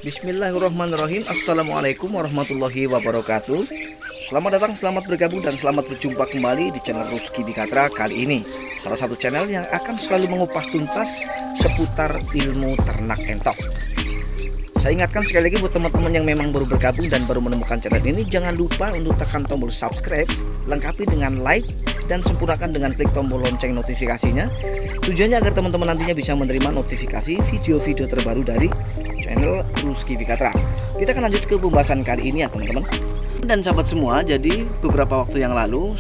Bismillahirrahmanirrahim. Assalamualaikum warahmatullahi wabarakatuh. Selamat datang, selamat bergabung, dan selamat berjumpa kembali di channel Rusky Bikatra kali ini. Salah satu channel yang akan selalu mengupas tuntas seputar ilmu ternak entok. Saya ingatkan sekali lagi buat teman-teman yang memang baru bergabung dan baru menemukan channel ini, jangan lupa untuk tekan tombol subscribe, lengkapi dengan like, dan sempurnakan dengan klik tombol lonceng notifikasinya. Tujuannya agar teman-teman nantinya bisa menerima notifikasi video-video terbaru dari channel Rusky Bikatra. Kita akan lanjut ke pembahasan kali ini ya teman-teman dan sahabat semua. Jadi beberapa waktu yang lalu,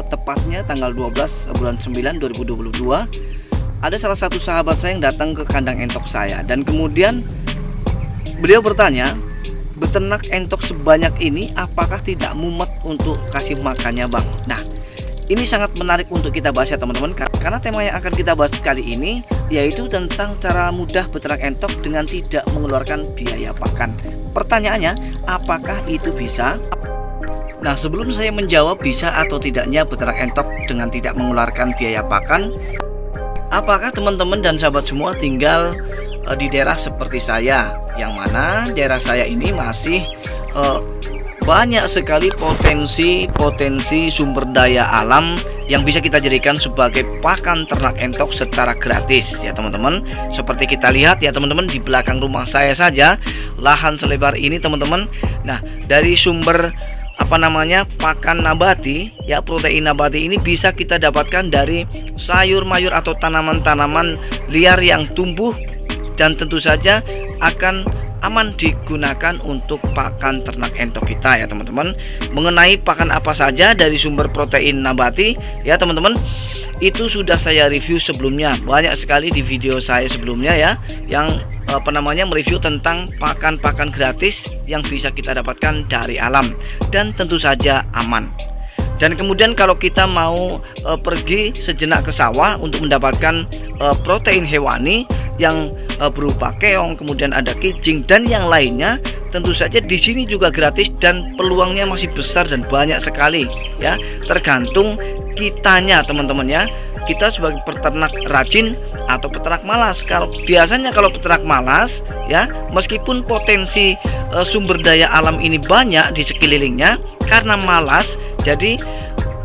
tepatnya tanggal 12 bulan 9 2022, ada salah satu sahabat saya yang datang ke kandang entok saya, dan kemudian beliau bertanya, beternak entok sebanyak ini apakah tidak mumet untuk kasih makannya bang? Nah, ini sangat menarik untuk kita bahas ya teman-teman, karena tema yang akan kita bahas kali ini yaitu tentang cara mudah beternak entok dengan tidak mengeluarkan biaya pakan. Pertanyaannya, apakah itu bisa? Nah, sebelum saya menjawab bisa atau tidaknya beternak entok dengan tidak mengeluarkan biaya pakan, apakah teman-teman dan sahabat semua tinggal di daerah seperti saya, yang mana daerah saya ini masih banyak sekali potensi sumber daya alam yang bisa kita jadikan sebagai pakan ternak entok secara gratis ya teman-teman. Seperti kita lihat ya teman-teman, di belakang rumah saya saja lahan selebar ini teman-teman. Nah, dari sumber pakan nabati ya, protein nabati ini bisa kita dapatkan dari sayur mayur atau tanaman-tanaman liar yang tumbuh dan tentu saja akan aman digunakan untuk pakan ternak entok kita ya teman-teman. Mengenai pakan apa saja dari sumber protein nabati ya teman-teman, itu sudah saya review sebelumnya, banyak sekali di video saya sebelumnya ya, yang mereview tentang pakan-pakan gratis yang bisa kita dapatkan dari alam dan tentu saja aman. Dan kemudian kalau kita mau pergi sejenak ke sawah untuk mendapatkan protein hewani yang berupa keong, kemudian ada kijing dan yang lainnya, tentu saja di sini juga gratis dan peluangnya masih besar dan banyak sekali ya, tergantung kitanya teman-teman ya. Kita sebagai peternak rajin atau peternak malas. Kalau peternak malas ya, meskipun potensi sumber daya alam ini banyak di sekelilingnya, karena malas jadi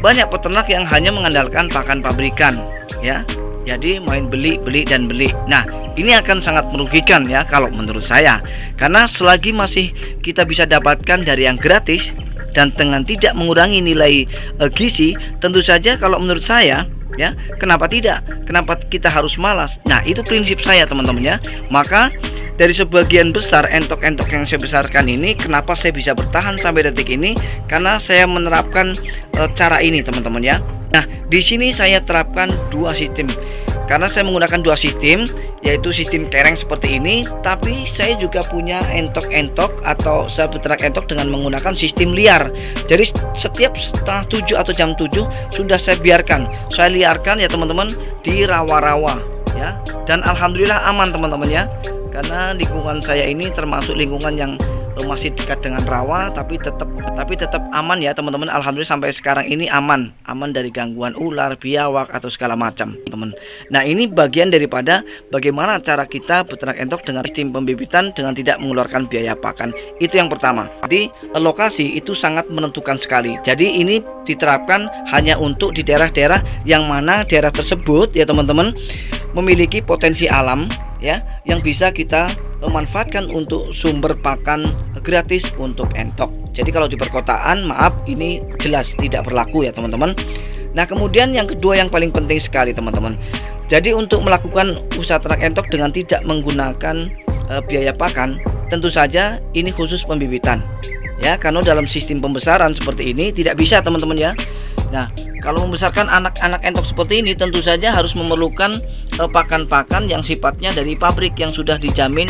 banyak peternak yang hanya mengandalkan pakan pabrikan ya. Jadi main beli dan beli. Nah, ini akan sangat merugikan ya kalau menurut saya, karena selagi masih kita bisa dapatkan dari yang gratis dan dengan tidak mengurangi nilai gizi, tentu saja kalau menurut saya ya, kenapa tidak? Kenapa kita harus malas? Nah, itu prinsip saya teman-teman ya. Maka dari sebagian besar entok-entok yang saya besarkan ini, kenapa saya bisa bertahan sampai detik ini? Karena saya menerapkan cara ini teman-teman ya. Nah, di sini saya terapkan dua sistem. Karena saya menggunakan dua sistem, yaitu sistem kereng seperti ini, tapi saya juga punya entok-entok atau saya beternak entok dengan menggunakan sistem liar. Jadi setiap setengah 7 atau jam 7 sudah saya liarkan ya teman-teman di rawa-rawa ya. Dan alhamdulillah aman teman-teman ya. Karena lingkungan saya ini termasuk lingkungan yang masih dekat dengan rawa, tapi tetap aman ya teman-teman. Alhamdulillah sampai sekarang ini aman dari gangguan ular, biawak atau segala macam teman. Nah, ini bagian daripada bagaimana cara kita beternak entok dengan sistem pembibitan dengan tidak mengeluarkan biaya pakan. Itu yang pertama. Jadi lokasi itu sangat menentukan sekali. Jadi ini diterapkan hanya untuk di daerah-daerah yang mana daerah tersebut ya teman-teman memiliki potensi alam ya, yang bisa kita memanfaatkan untuk sumber pakan gratis untuk entok. Jadi kalau di perkotaan, maaf, ini jelas tidak berlaku ya teman-teman. Nah, kemudian yang kedua yang paling penting sekali teman-teman. Jadi untuk melakukan usaha ternak entok dengan tidak menggunakan biaya pakan, tentu saja ini khusus pembibitan ya, karena dalam sistem pembesaran seperti ini tidak bisa teman-teman ya. Nah, kalau membesarkan anak-anak entok seperti ini, tentu saja harus memerlukan pakan-pakan yang sifatnya dari pabrik yang sudah dijamin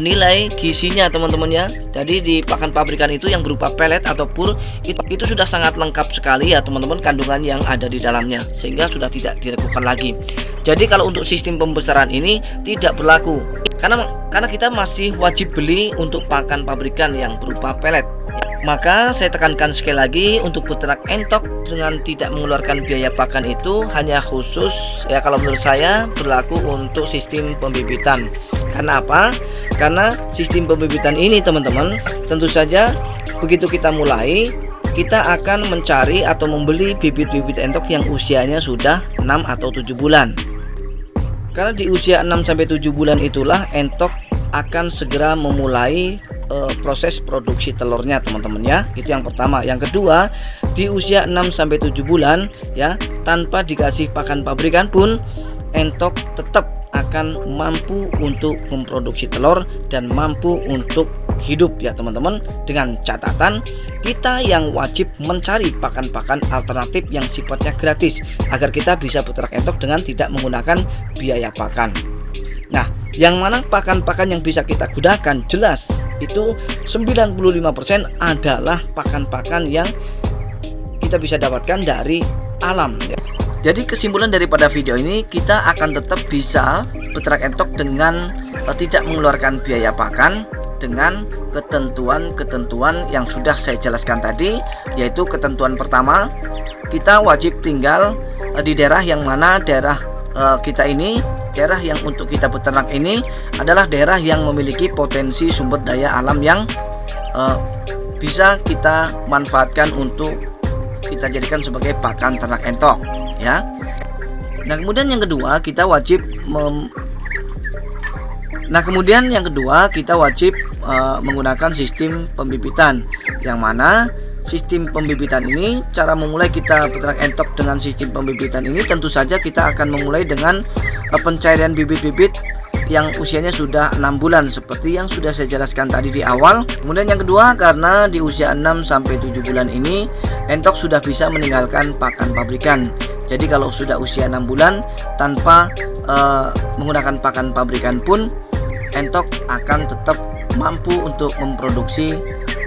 nilai gizinya teman-teman ya. Jadi di pakan pabrikan itu yang berupa pelet atau pur itu sudah sangat lengkap sekali ya teman-teman kandungan yang ada di dalamnya, sehingga sudah tidak diragukan lagi. Jadi kalau untuk sistem pembesaran ini tidak berlaku, karena kita masih wajib beli untuk pakan pabrikan yang berupa pelet. Maka saya tekankan sekali lagi, untuk beternak entok dengan tidak mengeluarkan biaya pakan itu hanya khusus ya, kalau menurut saya berlaku untuk sistem pembibitan. Karena apa? Karena sistem pembibitan ini teman-teman, tentu saja begitu kita mulai, kita akan mencari atau membeli bibit-bibit entok yang usianya sudah 6 atau 7 bulan. Karena di usia 6-7 bulan itulah entok akan segera memulai proses produksi telurnya teman-teman ya. Itu yang pertama. Yang kedua, di usia 6-7 bulan ya, tanpa dikasih pakan pabrikan pun entok tetap akan mampu untuk memproduksi telur dan mampu untuk hidup ya teman-teman, dengan catatan kita yang wajib mencari pakan-pakan alternatif yang sifatnya gratis agar kita bisa beternak entok dengan tidak menggunakan biaya pakan. Nah, yang mana pakan-pakan yang bisa kita gunakan jelas itu 95% adalah pakan-pakan yang kita bisa dapatkan dari alam ya. Jadi kesimpulan daripada video ini, kita akan tetap bisa beternak entok dengan tidak mengeluarkan biaya pakan, dengan ketentuan-ketentuan yang sudah saya jelaskan tadi. Yaitu ketentuan pertama, kita wajib tinggal di daerah yang mana daerah kita ini, daerah yang untuk kita beternak ini adalah daerah yang memiliki potensi sumber daya alam yang bisa kita manfaatkan untuk kita jadikan sebagai pakan ternak entok ya. Nah kemudian yang kedua, kita wajib menggunakan sistem pembibitan, yang mana sistem pembibitan ini, cara memulai kita beternak entok dengan sistem pembibitan ini, tentu saja kita akan memulai dengan pencarian bibit-bibit yang usianya sudah 6 bulan seperti yang sudah saya jelaskan tadi di awal. Kemudian yang kedua, karena di usia 6-7 bulan ini entok sudah bisa meninggalkan pakan pabrikan. Jadi kalau sudah usia 6 bulan tanpa menggunakan pakan pabrikan pun entok akan tetap mampu untuk memproduksi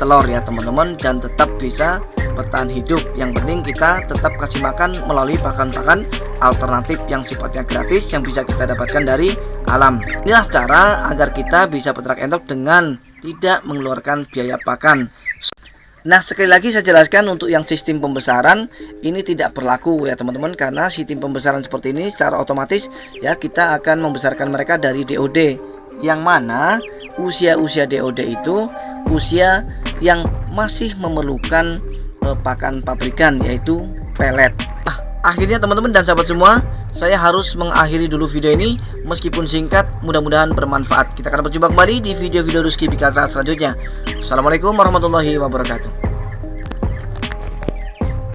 telur ya teman-teman, dan tetap bisa bertahan hidup. Yang penting kita tetap kasih makan melalui pakan-pakan alternatif yang sifatnya gratis yang bisa kita dapatkan dari alam. Inilah cara agar kita bisa beternak entok dengan tidak mengeluarkan biaya pakan. Nah sekali lagi saya jelaskan, untuk yang sistem pembesaran ini tidak berlaku ya teman-teman, karena sistem pembesaran seperti ini secara otomatis ya kita akan membesarkan mereka dari DOD, yang mana usia-usia DOD itu usia yang masih memerlukan pakan pabrikan, yaitu pelet. Akhirnya teman-teman dan sahabat semua, saya harus mengakhiri dulu video ini meskipun singkat, mudah-mudahan bermanfaat. Kita akan berjumpa kembali di video-video Rusky Bikatra selanjutnya. Assalamualaikum warahmatullahi wabarakatuh.